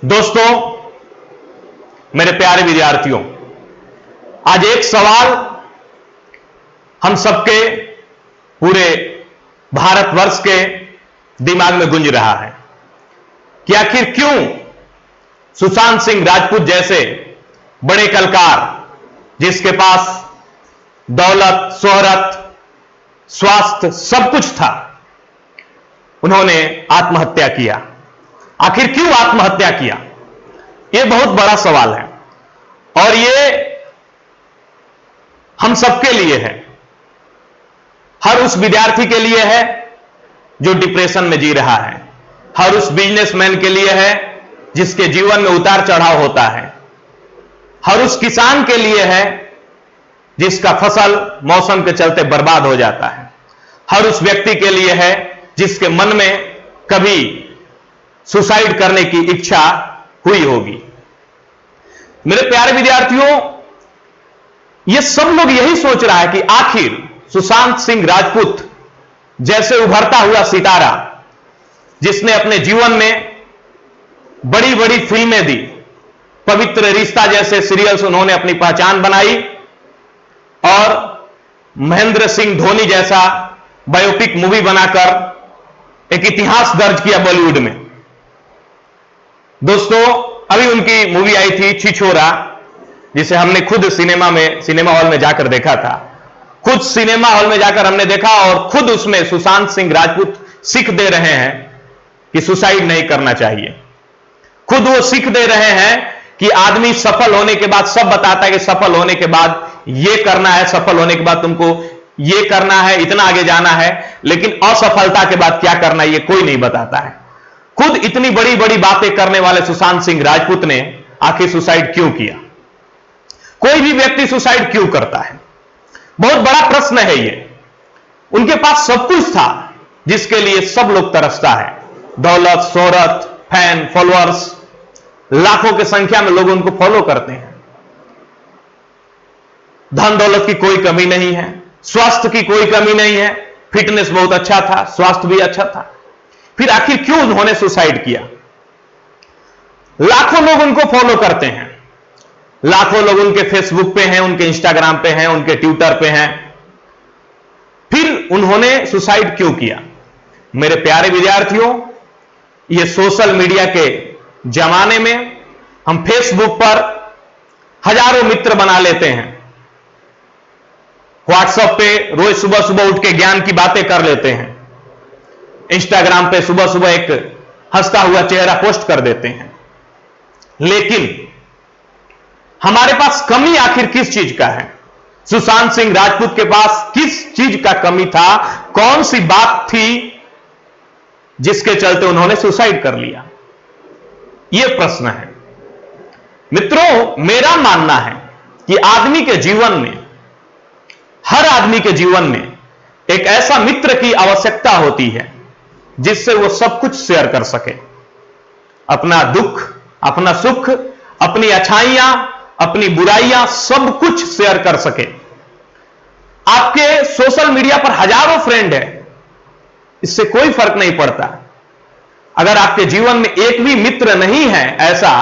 दोस्तों, मेरे प्यारे विद्यार्थियों, आज एक सवाल हम सबके पूरे भारतवर्ष के दिमाग में गूंज रहा है कि आखिर क्यों सुशांत सिंह राजपूत जैसे बड़े कलाकार, जिसके पास दौलत, शोहरत, स्वास्थ्य सब कुछ था, उन्होंने आत्महत्या किया। आखिर क्यों आत्महत्या किया? यह बहुत बड़ा सवाल है और यह हम सबके लिए है। हर उस विद्यार्थी के लिए है जो डिप्रेशन में जी रहा है, हर उस बिजनेसमैन के लिए है जिसके जीवन में उतार चढ़ाव होता है, हर उस किसान के लिए है जिसका फसल मौसम के चलते बर्बाद हो जाता है, हर उस व्यक्ति के लिए है जिसके मन में कभी सुसाइड करने की इच्छा हुई होगी। मेरे प्यारे विद्यार्थियों, यह सब लोग यही सोच रहा है कि आखिर सुशांत सिंह राजपूत जैसे उभरता हुआ सितारा, जिसने अपने जीवन में बड़ी बड़ी फिल्में दी, पवित्र रिश्ता जैसे सीरियल्स उन्होंने अपनी पहचान बनाई और महेंद्र सिंह धोनी जैसा बायोपिक मूवी बनाकर एक इतिहास दर्ज किया बॉलीवुड में। दोस्तों, अभी उनकी मूवी आई थी छिछोरा, जिसे हमने खुद सिनेमा हॉल में जाकर देखा था। खुद सिनेमा हॉल में जाकर हमने देखा और खुद उसमें सुशांत सिंह राजपूत सीख दे रहे हैं कि सुसाइड नहीं करना चाहिए। खुद वो सीख दे रहे हैं कि आदमी सफल होने के बाद सब बताता है कि सफल होने के बाद ये करना है, सफल होने के बाद तुमको ये करना है, इतना आगे जाना है, लेकिन असफलता के बाद क्या करना है ये कोई नहीं बताता है। खुद इतनी बड़ी बड़ी बातें करने वाले सुशांत सिंह राजपूत ने आखिर सुसाइड क्यों किया? कोई भी व्यक्ति सुसाइड क्यों करता है? बहुत बड़ा प्रश्न है ये। उनके पास सब कुछ था जिसके लिए सब लोग तरसता है, दौलत, शोहरत, फैन, फॉलोअर्स, लाखों की संख्या में लोग उनको फॉलो करते हैं। धन दौलत की कोई कमी नहीं है, स्वास्थ्य की कोई कमी नहीं है, फिटनेस बहुत अच्छा था, स्वास्थ्य भी अच्छा था, फिर आखिर क्यों उन्होंने सुसाइड किया? लाखों लोग उनको फॉलो करते हैं, लाखों लोग उनके फेसबुक पे हैं, उनके इंस्टाग्राम पे हैं, उनके ट्विटर पे हैं, फिर उन्होंने सुसाइड क्यों किया? मेरे प्यारे विद्यार्थियों, ये सोशल मीडिया के जमाने में हम फेसबुक पर हजारों मित्र बना लेते हैं, व्हाट्सएप पे रोज सुबह सुबह उठ के ज्ञान की बातें कर लेते हैं, इंस्टाग्राम पे सुबह सुबह एक हंसता हुआ चेहरा पोस्ट कर देते हैं, लेकिन हमारे पास कमी आखिर किस चीज का है? सुशांत सिंह राजपूत के पास किस चीज का कमी था? कौन सी बात थी जिसके चलते उन्होंने सुसाइड कर लिया? यह प्रश्न है। मित्रों, मेरा मानना है कि आदमी के जीवन में, हर आदमी के जीवन में एक ऐसा मित्र की आवश्यकता होती है जिससे वो सब कुछ शेयर कर सके, अपना दुख, अपना सुख, अपनी अच्छाइयां, अपनी बुराइयां, सब कुछ शेयर कर सके। आपके सोशल मीडिया पर हजारों फ्रेंड है, इससे कोई फर्क नहीं पड़ता। अगर आपके जीवन में एक भी मित्र नहीं है ऐसा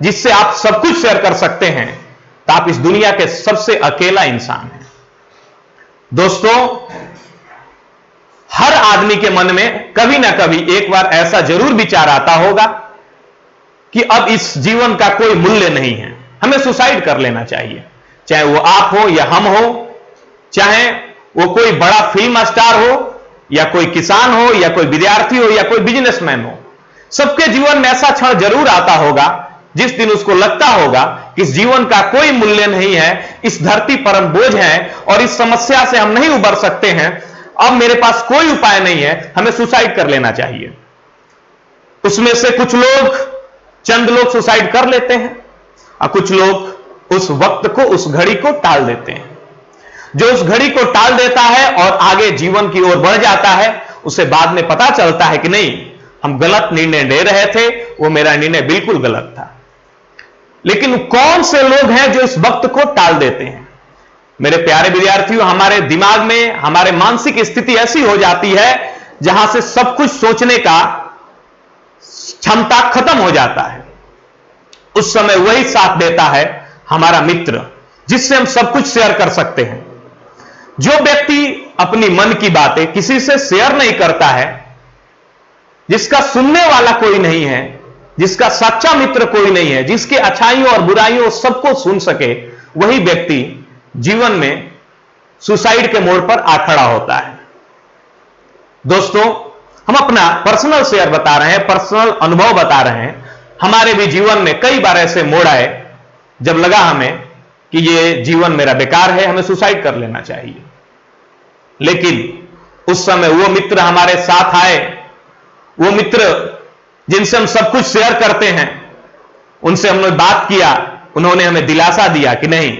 जिससे आप सब कुछ शेयर कर सकते हैं, तो आप इस दुनिया के सबसे अकेला इंसान हैं। दोस्तों, हर आदमी के मन में कभी ना कभी एक बार ऐसा जरूर विचार आता होगा कि अब इस जीवन का कोई मूल्य नहीं है, हमें सुसाइड कर लेना चाहिए। चाहे वो आप हो या हम हो, चाहे वो कोई बड़ा फिल्म स्टार हो या कोई किसान हो या कोई विद्यार्थी हो या कोई बिजनेसमैन हो, सबके जीवन में ऐसा क्षण जरूर आता होगा जिस दिन उसको लगता होगा कि इस जीवन का कोई मूल्य नहीं है, इस धरती पर हम बोझ हैं और इस समस्या से हम नहीं उबर सकते हैं, अब मेरे पास कोई उपाय नहीं है, हमें सुसाइड कर लेना चाहिए। उसमें से कुछ लोग, चंद लोग सुसाइड कर लेते हैं और कुछ लोग उस वक्त को, उस घड़ी को टाल देते हैं। जो उस घड़ी को टाल देता है और आगे जीवन की ओर बढ़ जाता है, उसे बाद में पता चलता है कि नहीं, हम गलत निर्णय ले रहे थे, वो मेरा निर्णय बिल्कुल गलत था। लेकिन कौन से लोग हैं जो इस वक्त को टाल देते हैं? मेरे प्यारे विद्यार्थियों, हमारे दिमाग में, हमारे मानसिक स्थिति ऐसी हो जाती है जहां से सब कुछ सोचने का क्षमता खत्म हो जाता है। उस समय वही साथ देता है हमारा मित्र, जिससे हम सब कुछ शेयर कर सकते हैं। जो व्यक्ति अपनी मन की बातें किसी से शेयर नहीं करता है, जिसका सुनने वाला कोई नहीं है, जिसका सच्चा मित्र कोई नहीं है, जिसके अच्छाइयों और बुराइयों सबको सुन सके, वही व्यक्ति जीवन में सुसाइड के मोड़ पर आ खड़ा होता है। दोस्तों, हम अपना पर्सनल शेयर बता रहे हैं, पर्सनल अनुभव बता रहे हैं। हमारे भी जीवन में कई बार ऐसे मोड़ आए जब लगा हमें कि ये जीवन मेरा बेकार है, हमें सुसाइड कर लेना चाहिए। लेकिन उस समय वो मित्र हमारे साथ आए, वो मित्र जिनसे हम सब कुछ शेयर करते हैं, उनसे हमने बात किया, उन्होंने हमें दिलासा दिया कि नहीं,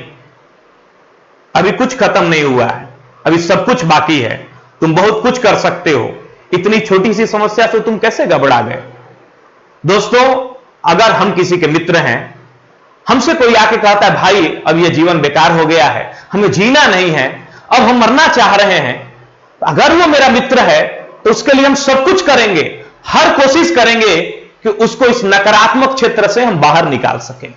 अभी कुछ खत्म नहीं हुआ है, अभी सब कुछ बाकी है, तुम बहुत कुछ कर सकते हो, इतनी छोटी सी समस्या से तुम कैसे घबरा गए। दोस्तों, अगर हम किसी के मित्र हैं, हमसे कोई आके कहता है भाई अब यह जीवन बेकार हो गया है, हमें जीना नहीं है, अब हम मरना चाह रहे हैं, अगर वो मेरा मित्र है तो उसके लिए हम सब कुछ करेंगे, हर कोशिश करेंगे कि उसको इस नकारात्मक क्षेत्र से हम बाहर निकाल सकें।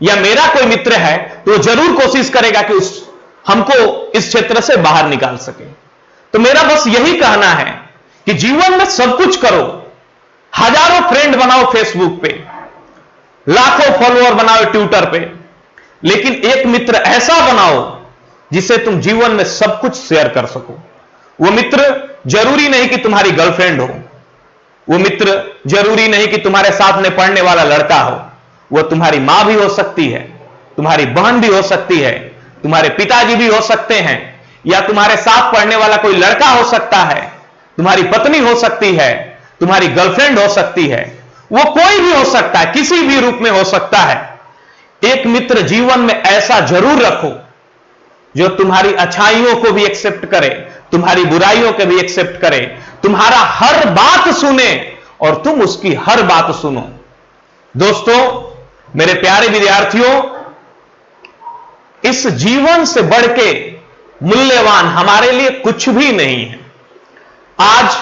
या मेरा कोई मित्र है तो वो जरूर कोशिश करेगा कि हमको इस क्षेत्र से बाहर निकाल सके। तो मेरा बस यही कहना है कि जीवन में सब कुछ करो, हजारों फ्रेंड बनाओ फेसबुक पे, लाखों फॉलोअर बनाओ ट्विटर पे, लेकिन एक मित्र ऐसा बनाओ जिसे तुम जीवन में सब कुछ शेयर कर सको। वो मित्र जरूरी नहीं कि तुम्हारी गर्लफ्रेंड हो, वो मित्र जरूरी नहीं कि तुम्हारे साथ में पढ़ने वाला लड़का हो, वो तुम्हारी मां भी हो सकती है, तुम्हारी बहन भी हो सकती है, तुम्हारे पिताजी भी हो सकते हैं, या तुम्हारे साथ पढ़ने वाला कोई लड़का हो सकता है, तुम्हारी पत्नी हो सकती है, तुम्हारी गर्लफ्रेंड हो सकती है, वो कोई भी हो सकता है, किसी भी रूप में हो सकता है। एक मित्र जीवन में ऐसा जरूर रखो जो तुम्हारी अच्छाइयों को भी एक्सेप्ट करे, तुम्हारी बुराइयों को भी एक्सेप्ट करे, तुम्हारा हर बात सुने और तुम उसकी हर बात सुनो। दोस्तों, मेरे प्यारे विद्यार्थियों, इस जीवन से बढ़ के मूल्यवान हमारे लिए कुछ भी नहीं है। आज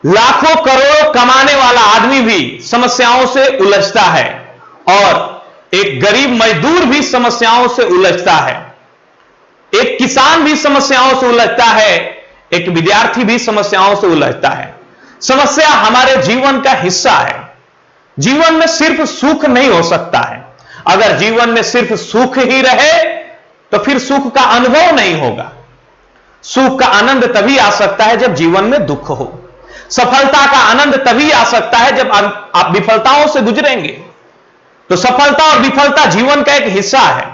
लाखों करोड़ कमाने वाला आदमी भी समस्याओं से उलझता है और एक गरीब मजदूर भी समस्याओं से उलझता है, एक किसान भी समस्याओं से उलझता है, एक विद्यार्थी भी समस्याओं से उलझता है। समस्या हमारे जीवन का हिस्सा है। जीवन में सिर्फ सुख नहीं हो सकता है। अगर जीवन में सिर्फ सुख ही रहे तो फिर सुख का अनुभव नहीं होगा। सुख का आनंद तभी आ सकता है जब जीवन में दुख हो। सफलता का आनंद तभी आ सकता है जब आप विफलताओं से गुजरेंगे। तो सफलता और विफलता जीवन का एक हिस्सा है,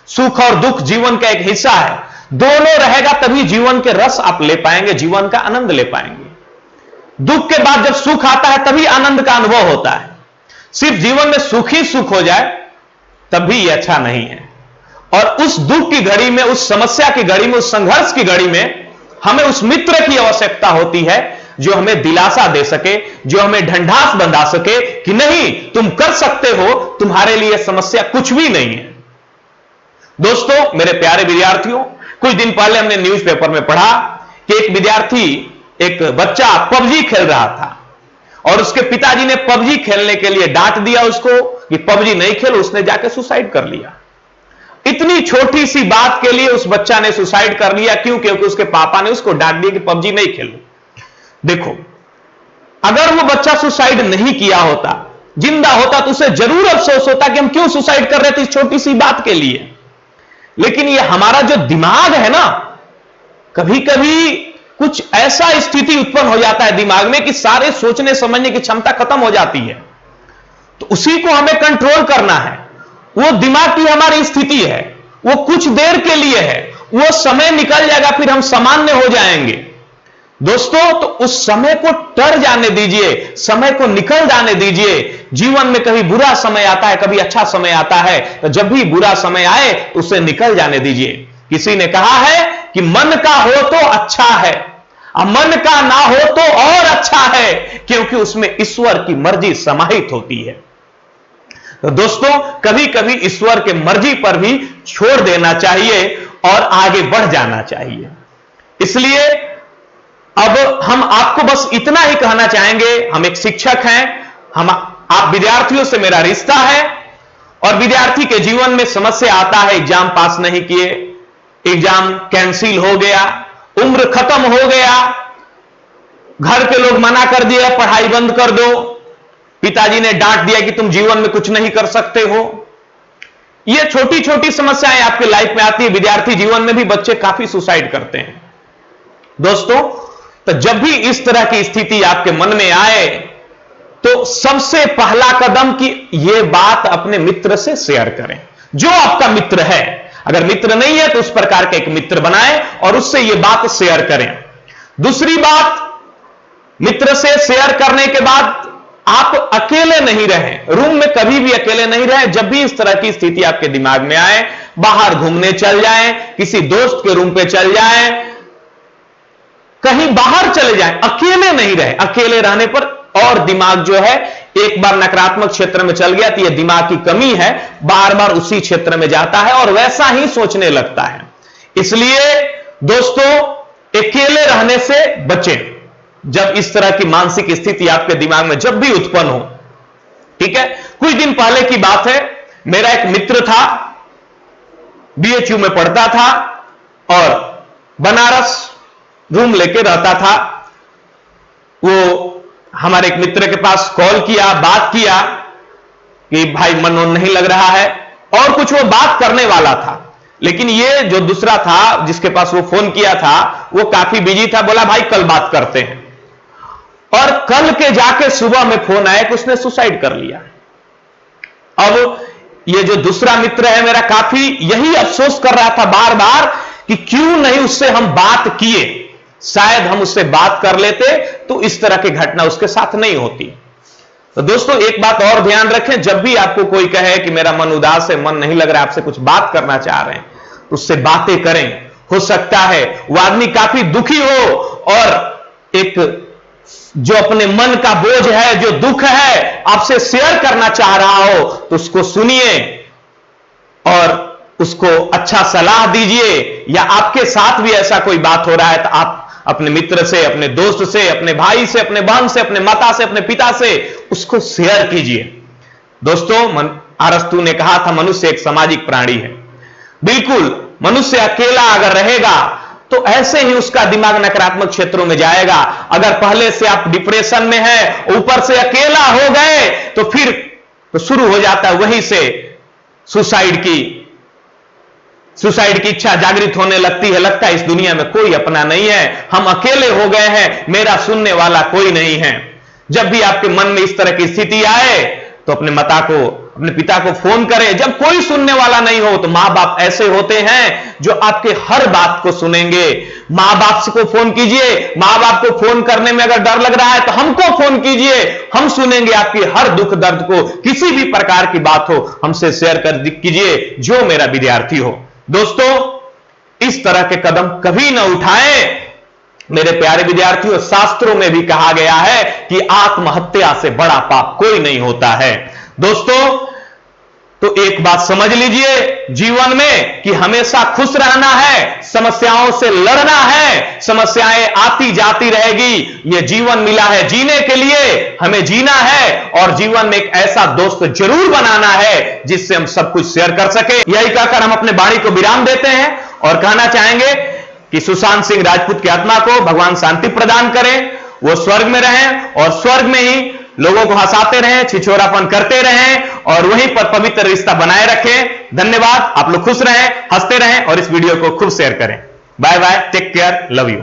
सुख और दुख जीवन का एक हिस्सा है। दोनों रहेगा तभी जीवन के रस आप ले पाएंगे, जीवन का आनंद ले पाएंगे। दुख के बाद जब सुख आता है तभी आनंद का अनुभव होता है। सिर्फ जीवन में सुख ही सुख हो जाए तभी यह अच्छा नहीं है। और उस दुख की घड़ी में, उस समस्या की घड़ी में, उस संघर्ष की घड़ी में हमें उस मित्र की आवश्यकता होती है जो हमें दिलासा दे सके, जो हमें ढंढास बंधा सके कि नहीं, तुम कर सकते हो, तुम्हारे लिए समस्या कुछ भी नहीं है। दोस्तों, मेरे प्यारे विद्यार्थियों, कुछ दिन पहले हमने न्यूज़पेपर में पढ़ा कि एक बच्चा पबजी खेल रहा था और उसके पिताजी ने पबजी खेलने के लिए डांट दिया उसको कि पबजी नहीं खेलो, उसने जाकर सुसाइड कर लिया। इतनी छोटी सी बात के लिए उस बच्चा ने सुसाइड कर लिया। क्यों? क्योंकि उसके पापा ने उसको डांट दिया कि पबजी नहीं खेलो। देखो, अगर वो बच्चा सुसाइड नहीं किया होता, जिंदा होता, तो उसे जरूर अफसोस होता कि हम क्यों सुसाइड कर रहे थे इस छोटी सी बात के लिए। लेकिन ये हमारा जो दिमाग है ना, कभी कभी कुछ ऐसा स्थिति उत्पन्न हो जाता है दिमाग में कि सारे सोचने समझने की क्षमता खत्म हो जाती है। तो उसी को हमें कंट्रोल करना है। वो दिमाग की हमारी स्थिति है, वो कुछ देर के लिए है, वो समय निकल जाएगा, फिर हम सामान्य हो जाएंगे। दोस्तों, तो उस समय को टर जाने दीजिए, समय को निकल जाने दीजिए। जीवन में कभी बुरा समय आता है, कभी अच्छा समय आता है, तो जब भी बुरा समय आए उसे निकल जाने दीजिए। किसी ने कहा है कि मन का हो तो अच्छा है, मन का ना हो तो और अच्छा है, क्योंकि उसमें ईश्वर की मर्जी समाहित होती है। तो दोस्तों, कभी कभी ईश्वर के मर्जी पर भी छोड़ देना चाहिए और आगे बढ़ जाना चाहिए। इसलिए अब हम आपको बस इतना ही कहना चाहेंगे, हम एक शिक्षक हैं, हम आप विद्यार्थियों से मेरा रिश्ता है, और विद्यार्थी के जीवन में समस्या आता है, एग्जाम पास नहीं किए, एग्जाम कैंसिल हो गया, उम्र खत्म हो गया, घर के लोग मना कर दिया पढ़ाई बंद कर दो, पिताजी ने डांट दिया कि तुम जीवन में कुछ नहीं कर सकते हो। ये छोटी छोटी समस्याएं आपके लाइफ में आती है। विद्यार्थी जीवन में भी बच्चे काफी सुसाइड करते हैं। दोस्तों, तो जब भी इस तरह की स्थिति आपके मन में आए तो सबसे पहला कदम कि यह बात अपने मित्र से शेयर करें, जो आपका मित्र है। अगर मित्र नहीं है तो उस प्रकार के एक मित्र बनाएं और उससे यह बात शेयर करें। दूसरी बात, मित्र से शेयर करने के बाद आप अकेले नहीं रहें, रूम में कभी भी अकेले नहीं रहें। जब भी इस तरह की स्थिति आपके दिमाग में आए, बाहर घूमने चल जाएं, किसी दोस्त के रूम पे चल जाएं, कहीं बाहर चले जाएं, अकेले नहीं रहें। अकेले रहने पर और दिमाग जो है, एक बार नकारात्मक क्षेत्र में चल गया तो यह दिमाग की कमी है, बार बार उसी क्षेत्र में जाता है और वैसा ही सोचने लगता है। इसलिए दोस्तों, अकेले रहने से बचें जब इस तरह की मानसिक स्थिति आपके दिमाग में जब भी उत्पन्न हो। ठीक है, कुछ दिन पहले की बात है, मेरा एक मित्र था, बीएचयू में पढ़ता था और बनारस रूम लेके रहता था। वो हमारे एक मित्र के पास कॉल किया, बात किया कि भाई मन नहीं लग रहा है, और कुछ वो बात करने वाला था, लेकिन ये जो दूसरा था जिसके पास वो फोन किया था वो काफी बिजी था। बोला भाई कल बात करते हैं, और कल के जाके सुबह में फोन आया कि उसने सुसाइड कर लिया। अब ये जो दूसरा मित्र है मेरा, काफी यही अफसोस कर रहा था बार बार कि क्यों नहीं उससे हम बात किए, शायद हम उससे बात कर लेते तो इस तरह की घटना उसके साथ नहीं होती। तो दोस्तों, एक बात और ध्यान रखें, जब भी आपको कोई कहे कि मेरा मन उदास है, मन नहीं लग रहा है, आपसे कुछ बात करना चाह रहे हैं, तो उससे बातें करें। हो सकता है वो आदमी काफी दुखी हो और एक जो अपने मन का बोझ है, जो दुख है, आपसे शेयर करना चाह रहा हो, तो उसको सुनिए और उसको अच्छा सलाह दीजिए। या आपके साथ भी ऐसा कोई बात हो रहा है तो आप अपने मित्र से, अपने दोस्त से, अपने भाई से, अपने बहन से, अपने माता से, अपने पिता से उसको शेयर कीजिए। दोस्तों, अरस्तु ने कहा था मनुष्य एक सामाजिक प्राणी है। बिल्कुल, मनुष्य अकेला अगर रहेगा तो ऐसे ही उसका दिमाग नकारात्मक क्षेत्रों में जाएगा। अगर पहले से आप डिप्रेशन में है, ऊपर से अकेला हो गए, तो फिर तो शुरू हो जाता है वहीं से सुसाइड की इच्छा जागृत होने लगती है। लगता है इस दुनिया में कोई अपना नहीं है, हम अकेले हो गए हैं, मेरा सुनने वाला कोई नहीं है। जब भी आपके मन में इस तरह की स्थिति आए तो अपने माता को, अपने पिता को फोन करें। जब कोई सुनने वाला नहीं हो तो मां बाप ऐसे होते हैं जो आपके हर बात को सुनेंगे। मां बाप को फोन कीजिए, मां बाप को फोन करने में अगर डर लग रहा है तो हमको फोन कीजिए, हम सुनेंगे आपकी हर दुख दर्द को। किसी भी प्रकार की बात हो हमसे शेयर कर कीजिए, जो मेरा विद्यार्थी हो। दोस्तों, इस तरह के कदम कभी ना उठाएं मेरे प्यारे विद्यार्थियों। शास्त्रों में भी कहा गया है कि आत्महत्या से बड़ा पाप कोई नहीं होता है। दोस्तों, तो एक बात समझ लीजिए जीवन में कि हमेशा खुश रहना है, समस्याओं से लड़ना है। समस्याएं आती जाती रहेगी, यह जीवन मिला है जीने के लिए, हमें जीना है और जीवन में एक ऐसा दोस्त जरूर बनाना है जिससे हम सब कुछ शेयर कर सके। यही कहकर हम अपने वाणी को विराम देते हैं और कहना चाहेंगे कि सुशांत सिंह राजपूत की आत्मा को भगवान शांति प्रदान करें, वो स्वर्ग में रहें और स्वर्ग में ही लोगों को हंसाते रहें, छिछोरापन करते रहें और वहीं पर पवित्र रिश्ता बनाए रखें। धन्यवाद। आप लोग खुश रहें, हंसते रहें और इस वीडियो को खूब शेयर करें। Bye bye, take care, love you.